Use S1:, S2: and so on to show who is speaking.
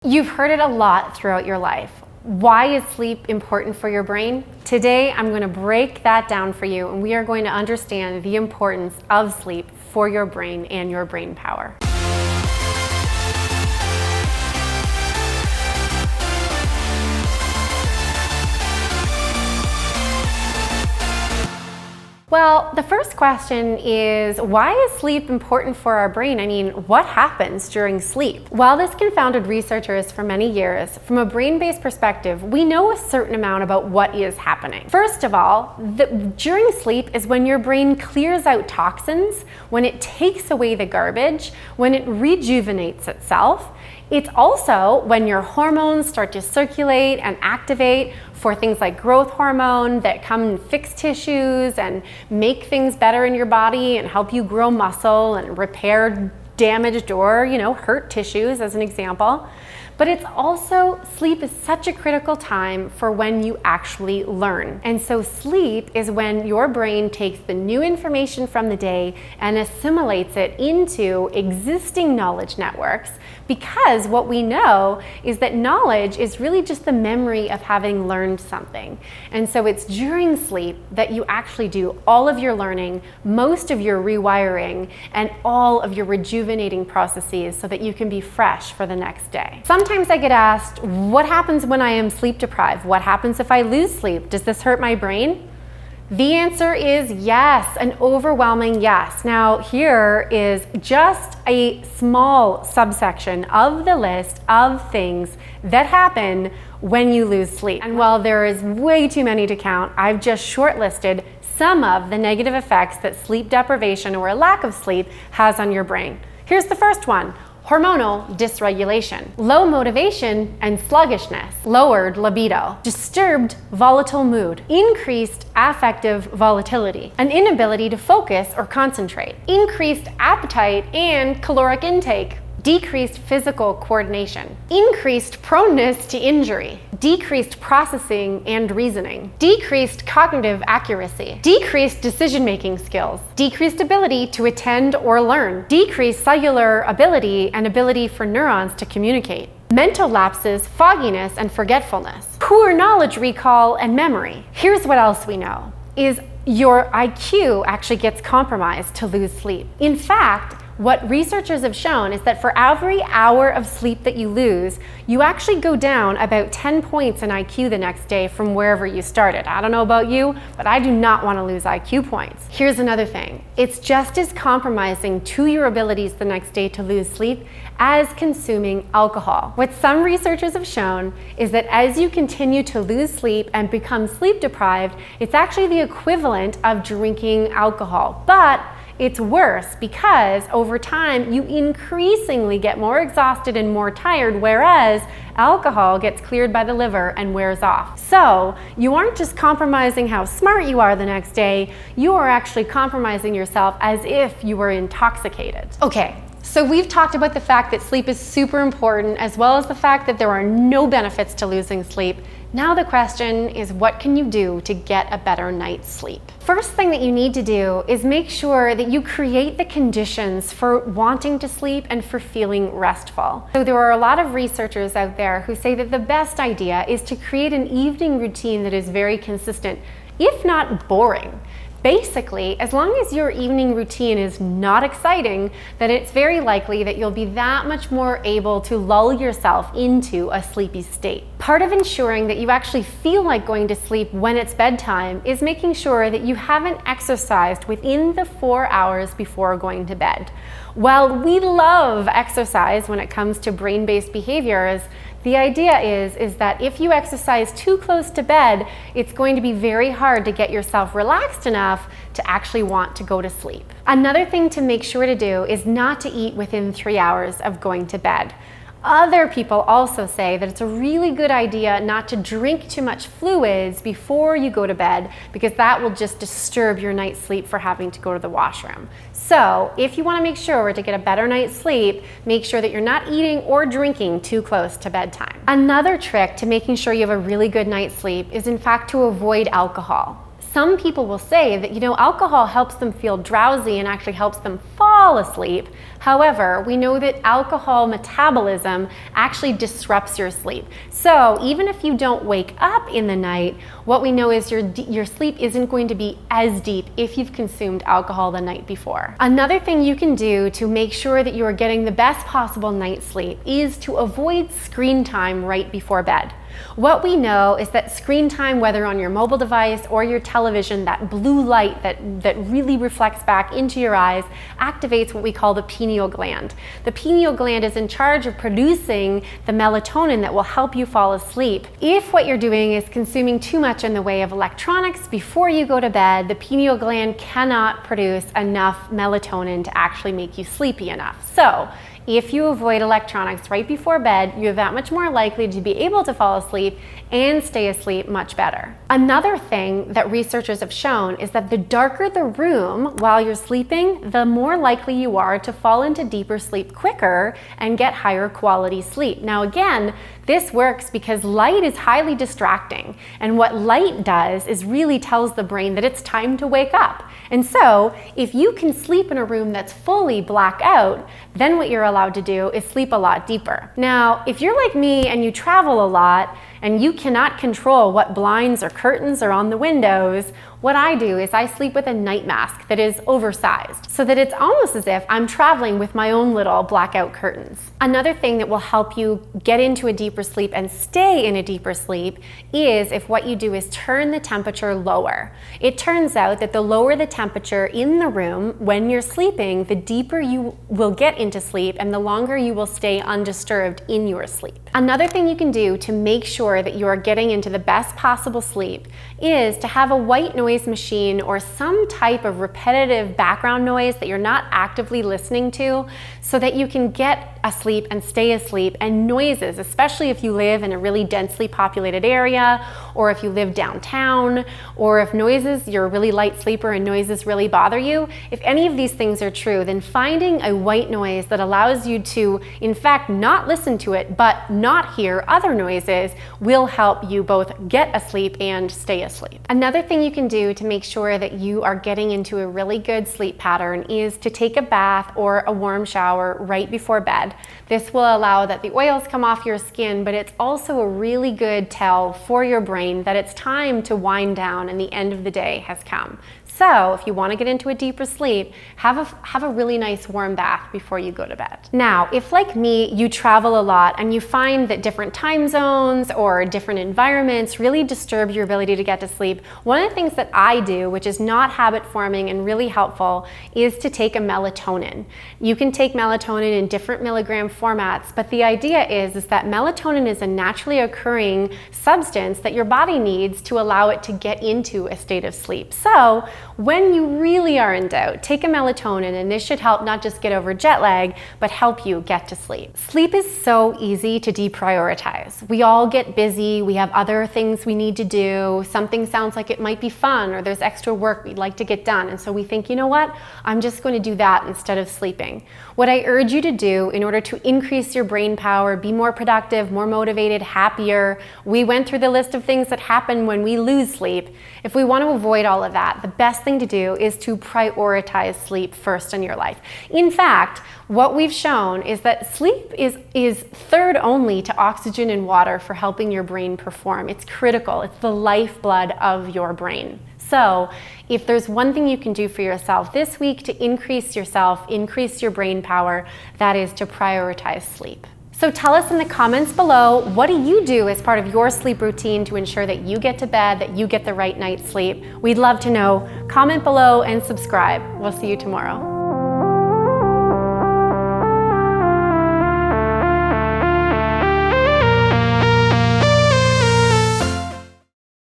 S1: You've heard it a lot throughout your life. Why is sleep important for your brain? Today, I'm going to break that down for you, and we are going to understand the importance of sleep for your brain and your brain power. Well, the first question is, why is sleep important for our brain? I mean, what happens during sleep? While this confounded researchers for many years, from a brain-based perspective, we know a certain amount about what is happening. First of all, during sleep is when your brain clears out toxins, when it takes away the garbage, when it rejuvenates itself. It's also when your hormones start to circulate and activate for things like growth hormone that come and fix tissues and make things better in your body and help you grow muscle and repair damaged or, hurt tissues, as an example. But it's also, sleep is such a critical time for when you actually learn. And so sleep is when your brain takes the new information from the day and assimilates it into existing knowledge networks, because what we know is that knowledge is really just the memory of having learned something. And so it's during sleep that you actually do all of your learning, most of your rewiring, and all of your rejuvenating processes so that you can be fresh for the next day. Sometimes I get asked, what happens when I am sleep deprived? What happens if I lose sleep? Does this hurt my brain? The answer is yes, an overwhelming yes. Now, here is just a small subsection of the list of things that happen when you lose sleep. And while there is way too many to count, I've just shortlisted some of the negative effects that sleep deprivation or a lack of sleep has on your brain. Here's the first one. Hormonal dysregulation, low motivation and sluggishness, lowered libido, disturbed volatile mood, increased affective volatility, an inability to focus or concentrate, increased appetite and caloric intake, decreased physical coordination, increased proneness to injury, decreased processing and reasoning, decreased cognitive accuracy, decreased decision-making skills, decreased ability to attend or learn, decreased cellular ability and ability for neurons to communicate, mental lapses, fogginess, and forgetfulness, poor knowledge recall and memory. Here's what else we know, is your IQ actually gets compromised to lose sleep. In fact, what researchers have shown is that for every hour of sleep that you lose, you actually go down about 10 points in IQ the next day from wherever you started. I don't know about you, but I do not want to lose IQ points. Here's another thing. It's just as compromising to your abilities the next day to lose sleep as consuming alcohol. What some researchers have shown is that as you continue to lose sleep and become sleep deprived, it's actually the equivalent of drinking alcohol. But it's worse because over time you increasingly get more exhausted and more tired, whereas alcohol gets cleared by the liver and wears off. So you aren't just compromising how smart you are the next day, you are actually compromising yourself as if you were intoxicated. Okay. So we've talked about the fact that sleep is super important, as well as the fact that there are no benefits to losing sleep. Now the question is, what can you do to get a better night's sleep? First thing that you need to do is make sure that you create the conditions for wanting to sleep and for feeling restful. So there are a lot of researchers out there who say that the best idea is to create an evening routine that is very consistent, if not boring. Basically, as long as your evening routine is not exciting, then it's very likely that you'll be that much more able to lull yourself into a sleepy state. Part of ensuring that you actually feel like going to sleep when it's bedtime is making sure that you haven't exercised within the 4 hours before going to bed. While we love exercise when it comes to brain-based behaviors, the idea is that if you exercise too close to bed, it's going to be very hard to get yourself relaxed enough to actually want to go to sleep. Another thing to make sure to do is not to eat within 3 hours of going to bed. Other people also say that it's a really good idea not to drink too much fluids before you go to bed, because that will just disturb your night's sleep for having to go to the washroom. So if you want to make sure to get a better night's sleep, make sure that you're not eating or drinking too close to bedtime. Another trick to making sure you have a really good night's sleep is in fact to avoid alcohol. Some people will say that, alcohol helps them feel drowsy and actually helps them fall fall asleep. However, we know that alcohol metabolism actually disrupts your sleep. So even if you don't wake up in the night, what we know is your sleep isn't going to be as deep if you've consumed alcohol the night before. Another thing you can do to make sure that you are getting the best possible night's sleep is to avoid screen time right before bed. What we know is that screen time, whether on your mobile device or your television, that blue light that really reflects back into your eyes, activates what we call the pineal gland. The pineal gland is in charge of producing the melatonin that will help you fall asleep. If what you're doing is consuming too much in the way of electronics before you go to bed, the pineal gland cannot produce enough melatonin to actually make you sleepy enough. So if you avoid electronics right before bed, you're that much more likely to be able to fall asleep and stay asleep much better. Another thing that researchers have shown is that the darker the room while you're sleeping, the more likely you are to fall into deeper sleep quicker and get higher quality sleep. Now again, this works because light is highly distracting, and what light does is really tells the brain that it's time to wake up. And so if you can sleep in a room that's fully black out, then what you're allowed to do is sleep a lot deeper. Now, if you're like me and you travel a lot and you cannot control what blinds or curtains are on the windows, what I do is I sleep with a night mask that is oversized so that it's almost as if I'm traveling with my own little blackout curtains. Another thing that will help you get into a deeper sleep and stay in a deeper sleep is if what you do is turn the temperature lower. It turns out that the lower the temperature in the room when you're sleeping, the deeper you will get into sleep and the longer you will stay undisturbed in your sleep. Another thing you can do to make sure that you are getting into the best possible sleep is to have a white noise machine or some type of repetitive background noise that you're not actively listening to so that you can get asleep and stay asleep. And noises, especially if you live in a really densely populated area or if you live downtown, or if noises, you're a really light sleeper and noises really bother you, if any of these things are true, then finding a white noise that allows you to, in fact, not listen to it but not hear other noises will help you both get asleep and stay asleep. Another thing you can do to make sure that you are getting into a really good sleep pattern is to take a bath or a warm shower right before bed. This will allow that the oils come off your skin, but it's also a really good tell for your brain that it's time to wind down and the end of the day has come. So if you want to get into a deeper sleep, have a really nice warm bath before you go to bed. Now, if like me, you travel a lot and you find that different time zones or different environments really disturb your ability to get to sleep, one of the things that I do, which is not habit forming and really helpful, is to take a melatonin. You can take melatonin in different milligram formats, but the idea is that melatonin is a naturally occurring substance that your body needs to allow it to get into a state of sleep. So when you really are in doubt, take a melatonin, and this should help not just get over jet lag, but help you get to sleep. Sleep is so easy to deprioritize. We all get busy, we have other things we need to do, something sounds like it might be fun, or there's extra work we'd like to get done, and so we think, you know what, I'm just going to do that instead of sleeping. What I urge you to do in order to increase your brain power, be more productive, more motivated, happier, we went through the list of things that happen when we lose sleep. If we want to avoid all of that, the best thing to do is to prioritize sleep first in your life. In fact, what we've shown is that sleep is third only to oxygen and water for helping your brain perform. It's critical. It's the lifeblood of your brain. So if there's one thing you can do for yourself this week to increase your brain power, that is to prioritize sleep. So tell us in the comments below, what do you do as part of your sleep routine to ensure that you get to bed, that you get the right night's sleep? We'd love to know. Comment below and subscribe. We'll see you tomorrow.